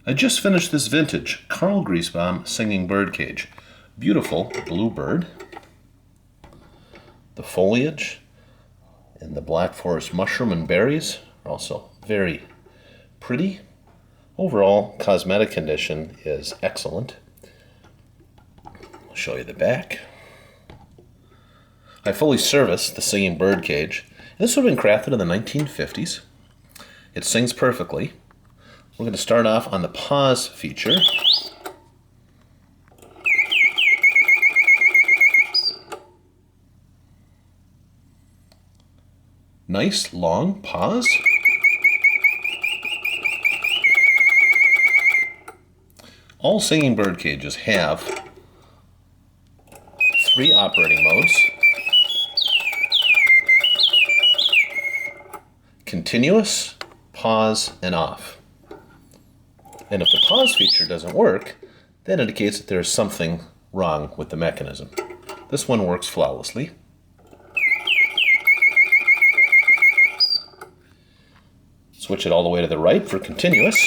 I just finished this vintage Karl Griesbaum singing birdcage. Beautiful blue bird. The foliage and the black forest mushroom and berries are also very pretty. Overall, cosmetic condition is excellent. I'll show you the back. I fully serviced the singing birdcage. This would have been crafted in the 1950s. It sings perfectly. We're going to start off on the pause feature. Nice long pause. All singing bird cages have 3 operating modes: continuous, pause, and off. And if the pause feature doesn't work, that indicates that there's something wrong with the mechanism. This one works flawlessly. Switch it all the way to the right for continuous.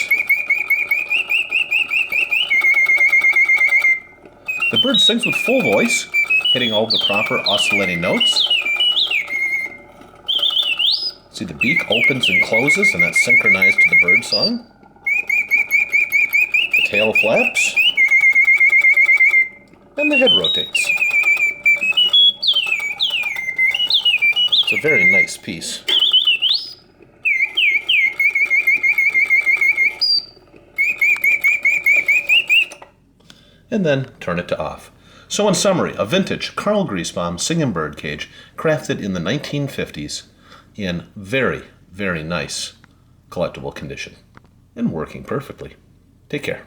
The bird sings with full voice, hitting all the proper oscillating notes. See, the beak opens and closes, and that's synchronized to the bird song. The tail flaps, and the head rotates. It's a very nice piece. And then turn it to off. So in summary, a vintage Karl Griesbaum singing birdcage crafted in the 1950s in very, very nice collectible condition and working perfectly. Take care.